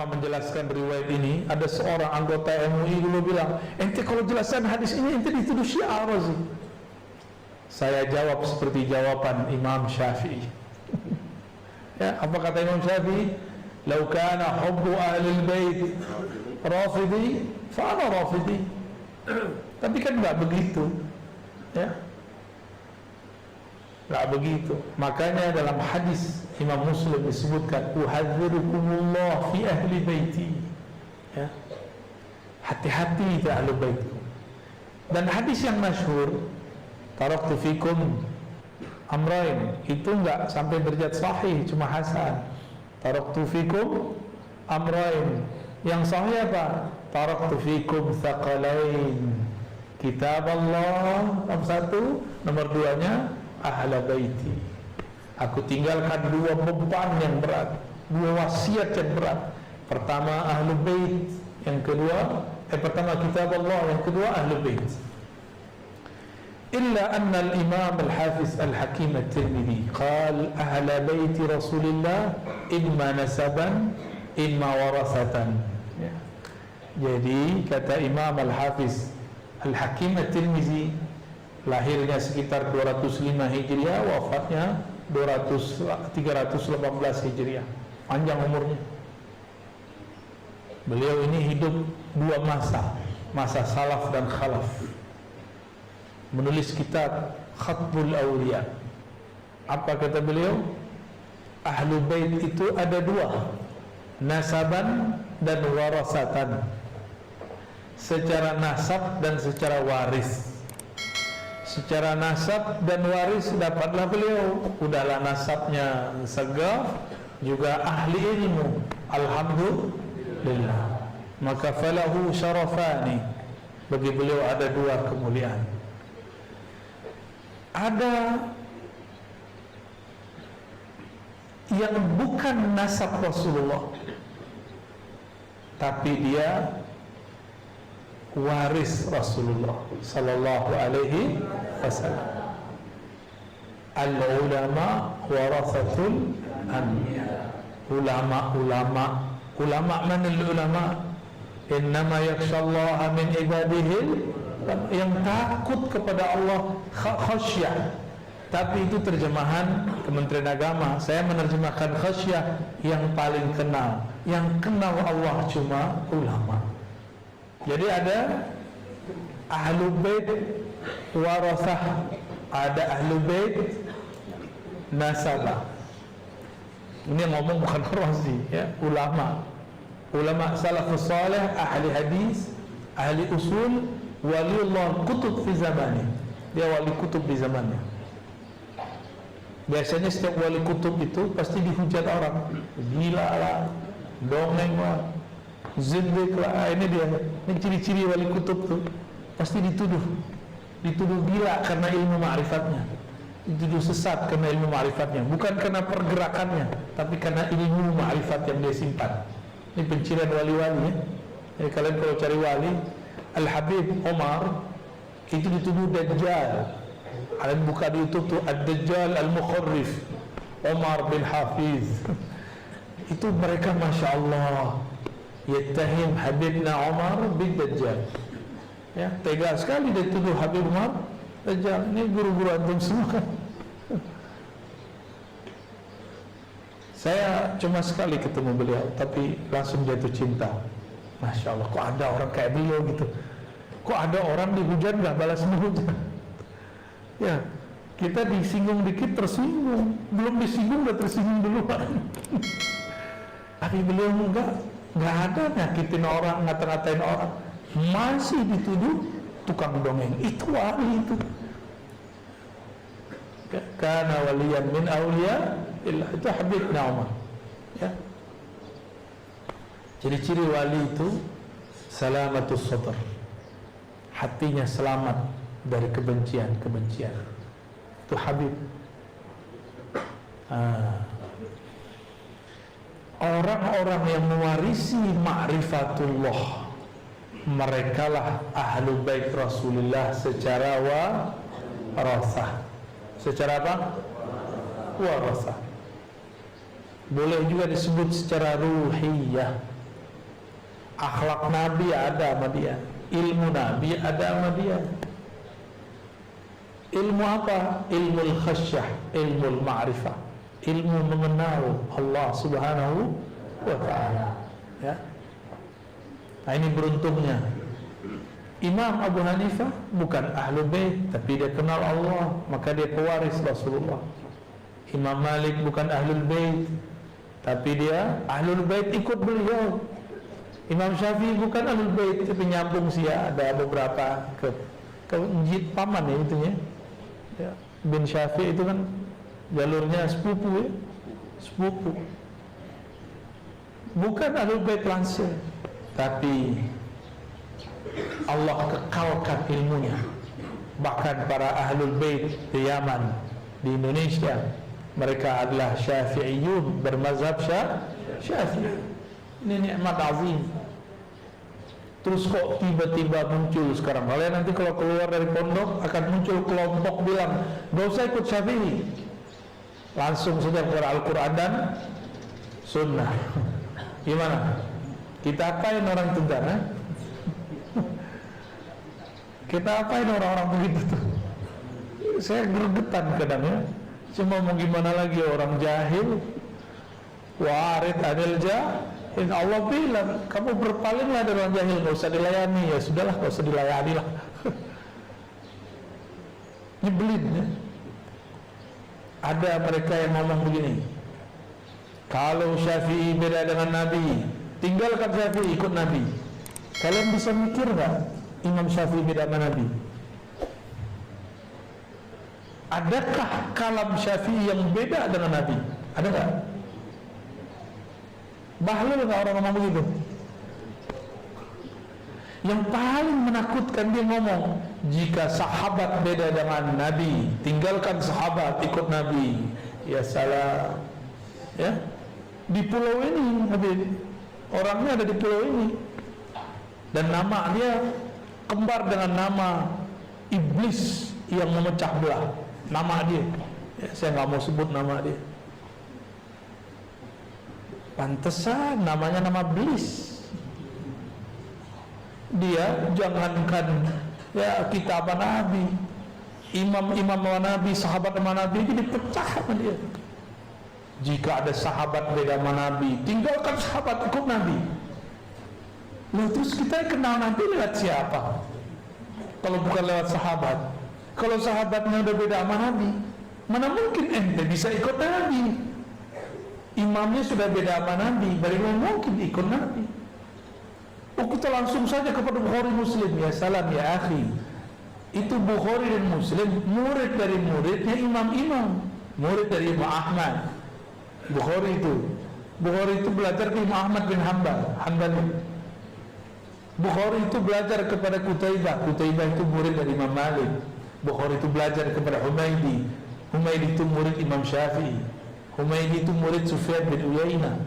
menjelaskan riwayat ini, ada seorang anggota MUI dulu bilang, ente kalau jelaskan hadis ini ente dituduh Syiah Razi. Saya jawab seperti jawaban Imam Syafi'i. Ya, apa kata Imam Syafi'i? "Lau kana hubbu ahlil bait rafidi, fa ana rafidi." Tapi kan enggak begitu. Ya. Enggak begitu. Makanya dalam hadis Imam Muslim disebutkan, "Uhadzirukumullah fi ahli baiti." Ya. Hati-hati itu ahli baitku. Dan hadis yang masyhur, "Taraktu fikum amrain," itu enggak sampai derajat sahih, cuma hasan. "Taraktu fikum amrain." Yang sahih apa? "Taraktu fikum thaqalain." Kitab Allah nomor 1, nomor 2-nya ahla baiti. Aku tinggalkan 2 beban yang berat, 2 wasiat yang berat. Pertama ahlu bait, yang kedua pertama kitab Allah, yang kedua ahlu bait. Illa anna al-imam al-hafiz al-hakim at-Tirmidzi qala ahla bait Rasulillah imma nasaban imma warasatan. Ya. Jadi kata Imam al-Hafiz al-Hakim at-Tirmidzi, lahirnya sekitar 205 Hijriah, wafatnya 318 Hijriah. Panjang umurnya. Beliau ini hidup 2 masa salaf dan khalaf. Menulis kitab Khatbul Awliya. Apa kata beliau? Ahlu bait itu ada 2, nasaban dan warasatan. Secara nasab dan secara waris. Secara nasab dan waris dapatlah beliau, udahlah nasabnya segaf, juga ahli ilmu, alhamdulillah. Maka falahu syarafani, bagi beliau ada 2 kemuliaan. Ada yang bukan nasab Rasulullah, tapi dia waris Rasulullah sallallahu alaihi wasallam. Al-ulama warathatul anbiya. Ulama man al-ulama? Innama yakhshallaha min ibadihi, yang takut kepada Allah, khasyah. Tapi itu terjemahan Kementerian Agama. Saya menerjemahkan khasyah, yang paling kenal. Yang kenal Allah cuma ulama. Jadi ada ahlu bait warasah, ada ahlu bait nasabah. Ini ngomong bukan Razi, ya, ulama salafus salih, ahli hadis, ahli usul, waliullah kutub fi zamani. Dia wali kutub di zamannya. Biasanya setiap wali kutub itu pasti dihujat orang, gila lah, dongeng lah, zindik lah. Ini dia, ini ciri-ciri wali kutub tuh, pasti dituduh gila karena ilmu ma'rifatnya, dituduh sesat karena ilmu ma'rifatnya, bukan karena pergerakannya, tapi karena ilmu ma'rifat yang dia simpan. Ini pencirian wali-wali, ya. Jadi kalian kalau cari wali, Al-Habib Omar itu dituduh Dajjal. Kalian buka di YouTube tuh, Ad-Dajjal Al-Mukharrif, Omar bin Hafiz. Itu mereka Masya Allah yattahim Habibna Omar bin Dajjal, ya, tega sekali dia tuduh Habib Umar Dajjal. Ini guru-guru antum semua kan. Saya cuma sekali ketemu beliau, tapi langsung jatuh cinta. Masya Allah, kok ada orang kayak beliau gitu, kok ada orang dihujat gak balas menghujat. Ya, kita disinggung dikit tersinggung, belum disinggung udah tersinggung duluan. Tapi beliau enggak ada nyakitin orang, ngata-ngatain orang, masih dituduh tukang dongeng. Itu wali itu. Kana waliyan min awliya illa, itu Habibna Umar, ya. Ciri-ciri wali itu salamatus sadr, hatinya selamat dari kebencian. Itu Habib. Orang-orang yang mewarisi ma'rifatullah, merekalah ahlu bait Rasulullah secara warasah. Secara apa? Warasah. Boleh juga disebut secara ruhiyah, akhlak Nabi ada sama dia, ilmu Nabi ada sama dia. Ilmu apa? Ilmu khasyah, ilmu ma'rifah, ilmu mengenal Allah Subhanahu wa ta'ala. Ya. Nah, ini beruntungnya Imam Abu Hanifah bukan ahlul bait, tapi dia kenal Allah, maka dia pewaris Rasulullah. Imam Malik bukan ahlul bait, tapi dia ahlul bait ikut beliau. Imam Syafi'i bukan ahlul bait, tapi nyambung sih ya, ada beberapa ke jid paman ya itunya. Ya, bin Syafi'i itu kan jalurnya sepupu ya, sepupu. Bukan ahlul bait langsung, tapi Allah kekalkan ilmunya. Bahkan para ahlul bait di Yaman, di Indonesia, mereka adalah Syafi'iyun, bermazhab Syafi'i. Ini nikmat azim. Terus kok tiba-tiba muncul sekarang? Kalian nanti kalau keluar dari pondok akan muncul kelompok bilang, gak usah ikut Syafi'i, langsung saja kepada Al-Quran dan Sunnah. Gimana? Kita apain orang tengah? Kita apain orang-orang begitu tuh? Saya gregetan kadang ya. Cuma mau gimana lagi, orang jahil. Warid anil jahil. Allah bilang, kamu berpalinglah dari orang jahil, gak usah dilayani. Ya sudahlah, gak usah dilayani lah. Nyebelin ya. Ada mereka yang ngomong begini, kalau Syafi'i beda dengan Nabi, tinggalkan Syafi'i, ikut Nabi. Kalian bisa mikir gak Imam Syafi'i beda dengan Nabi? Adakah kalam Syafi'i yang beda dengan Nabi? Ada gak? Bahlul gak orang ngomong begitu? Yang paling menakutkan dia ngomong, jika sahabat beda dengan Nabi, tinggalkan sahabat, ikut Nabi. Ya salah. Ya, di pulau ini Nabi, orangnya ada di pulau ini, dan nama dia kembar dengan nama iblis yang memecah belah. Nama dia, ya, saya nggak mau sebut nama dia. Pantesan namanya nama iblis. Dia jangankan ya kitab Nabi, imam-imam Nabi, sahabat Nabi itu dipecah sama dia. Jika ada sahabat beda sama Nabi, tinggalkan sahabat, ikut Nabi. Lalu terus kita kenal Nabi lewat siapa? Kalau bukan lewat sahabat. Kalau sahabatnya udah beda sama Nabi, mana mungkin ente bisa ikut Nabi? Imamnya sudah beda sama Nabi, bagaimana mungkin ikut Nabi? Oh, kita langsung saja kepada Bukhari Muslim. Ya salam ya akhi, itu Bukhari dan Muslim murid dari muridnya imam-imam, murid dari Imam Ahmad. Bukhari itu belajar ke Imam Ahmad bin Hanbal. Bukhari itu belajar kepada Qutaibah itu murid dari Imam Malik. Bukhari itu belajar kepada Humaydi itu murid Imam Syafi'i. Humaydi itu murid Sufyan bin Uyainah,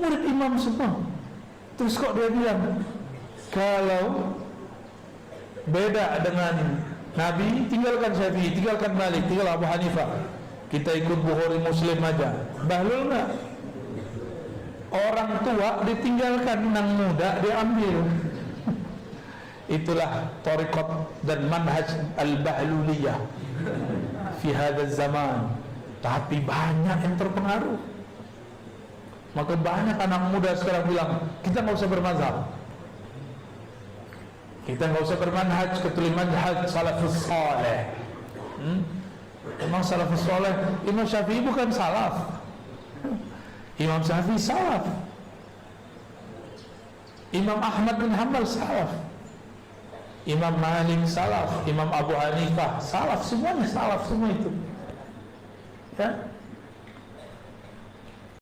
murid imam semua. Terus kok dia bilang, kalau beda dengan Nabi, tinggalkan Syafi'i, tinggalkan Malik, tinggal Abu Hanifah, kita ikut Bukhari Muslim aja. Bahlul enggak? Orang tua ditinggalkan, nang muda diambil. Itulah tariqat dan manhaj al-bahluliyah fi hadzal zaman. Tapi banyak yang terpengaruh. Maka banyak anak muda sekarang bilang, kita nggak usah bermazhab, kita nggak usah bermanhaj, kecuali manhaj salafus saleh. Emang salafus saleh? Imam Syafi'i bukan salaf. Imam Syafi'i salaf. Imam Ahmad bin Hanbal salaf. Imam Malik salaf. Imam Abu Hanifah salaf. Semuanya salaf semua itu. Ya,